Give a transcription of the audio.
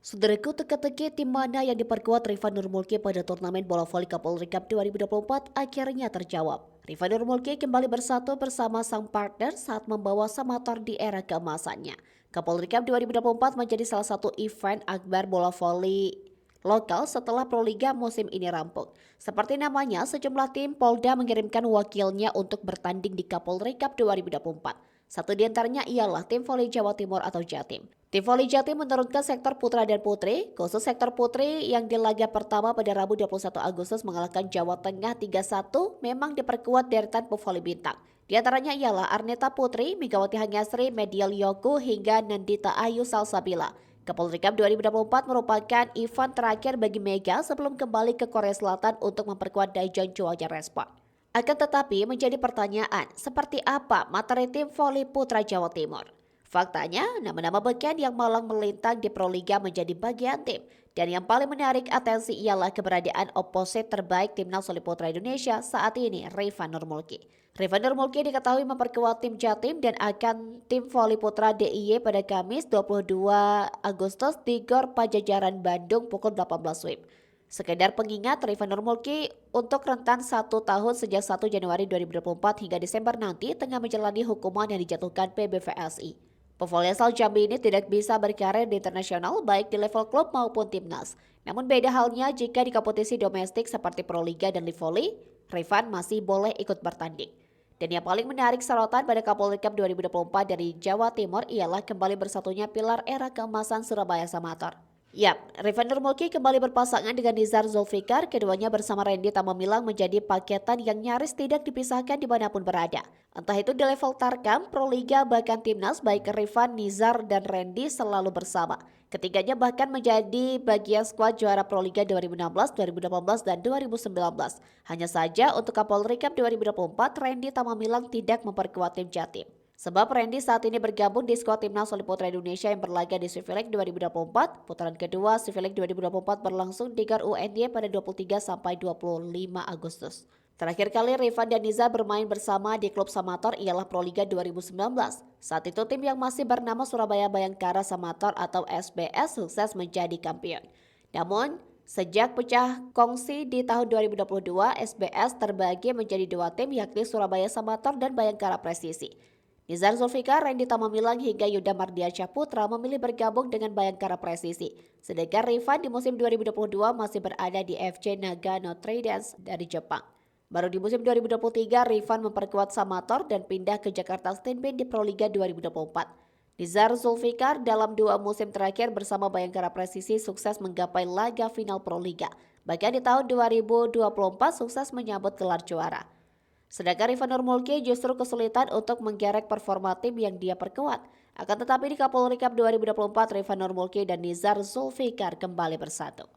Saudaraku, teka-teki tim mana yang diperkuat Rifan Nurmulki pada turnamen bola voli Kapolri Cup 2024 akhirnya terjawab. Rifan Nurmulki kembali bersatu bersama sang partner saat membawa Samator di era keemasannya. Kapolri Cup 2024 menjadi salah satu event akbar bola voli lokal setelah Proliga musim ini rampung. Seperti namanya, sejumlah tim Polda mengirimkan wakilnya untuk bertanding di Kapolri Cup 2024. Satu di antaranya ialah tim voli Jawa Timur atau Jatim. Tim voli Jatim menurunkan sektor putra dan putri, khusus sektor putri yang di laga pertama pada Rabu 21 Agustus mengalahkan Jawa Tengah 3-1 memang diperkuat deretan pevoli bintang. Di antaranya ialah Arneta Putri, Megawati Hangasri, Medial Yoku hingga Nandita Ayu Salsabila. Kapolri Cup 2024 merupakan event terakhir bagi Mega sebelum kembali ke Korea Selatan untuk memperkuat Daejeon Chuaja Respon. Akan tetapi menjadi pertanyaan, seperti apa materi tim voli putra Jawa Timur? Faktanya, nama-nama beken yang malang melintang di Proliga menjadi bagian tim. Dan yang paling menarik atensi ialah keberadaan oposit terbaik timnas voli putra Indonesia saat ini, Rifan Nurmulki. Rifan Nurmulki diketahui memperkuat tim Jatim dan akan tim voli putra DIY pada Kamis 22 Agustus di Gor Pajajaran Bandung pukul 18 WIB. Sekedar pengingat, Rifan Nurmulki untuk rentan 1 tahun sejak 1 Januari 2024 hingga Desember nanti tengah menjalani hukuman yang dijatuhkan PBVSI. Pevoli asal Jambi ini tidak bisa berkarir di internasional baik di level klub maupun timnas. Namun beda halnya jika di kompetisi domestik seperti Proliga dan Livoli, Rifan masih boleh ikut bertanding. Dan yang paling menarik sorotan pada Kapolri Cup 2024 dari Jawa Timur ialah kembali bersatunya pilar era keemasan Surabaya Samator. Yap, Rifan Nurmulki kembali berpasangan dengan Nizar Zulfikar. Keduanya bersama Randy Tamamilang menjadi paketan yang nyaris tidak dipisahkan dimanapun berada. Entah itu di level Tarkam, Proliga, bahkan Timnas, baik Rifan, Nizar, dan Randy selalu bersama. Ketiganya bahkan menjadi bagian skuad juara Proliga 2016, 2018, dan 2019. Hanya saja untuk Kapolri Cup 2024, Randy Tamamilang tidak memperkuat tim Jatim. Sebab Randy saat ini bergabung di skuad timnas voli putra Indonesia yang berlaga di Civileague 2024. Putaran kedua Civileague 2024 berlangsung di GAR UNY pada 23 sampai 25 Agustus. Terakhir kali Rifan dan Niza bermain bersama di klub Samator ialah Proliga 2019. Saat itu tim yang masih bernama Surabaya Bayangkara Samator atau SBS sukses menjadi kampion. Namun, sejak pecah kongsi di tahun 2022, SBS terbagi menjadi dua tim yakni Surabaya Samator dan Bayangkara Presisi. Nizar Zulfikar, Randy Tamamilang hingga Yuda Mardiansyah Putra memilih bergabung dengan Bayangkara Presisi. Sedangkan Rifan di musim 2022 masih berada di FC Nagano Traders dari Jepang. Baru di musim 2023, Rifan memperkuat Samator dan pindah ke Jakarta Steenbeek di Proliga 2024. Nizar Zulfikar dalam 2 musim terakhir bersama Bayangkara Presisi sukses menggapai laga final Proliga. Bahkan di tahun 2024 sukses menyambut gelar juara. Sedangkan Rifan Nurmulki justru kesulitan untuk menggerek performa tim yang dia perkuat. Akan tetapi di Kapolri Cup 2024, Rifan Nurmulki dan Nizar Zulfikar kembali bersatu.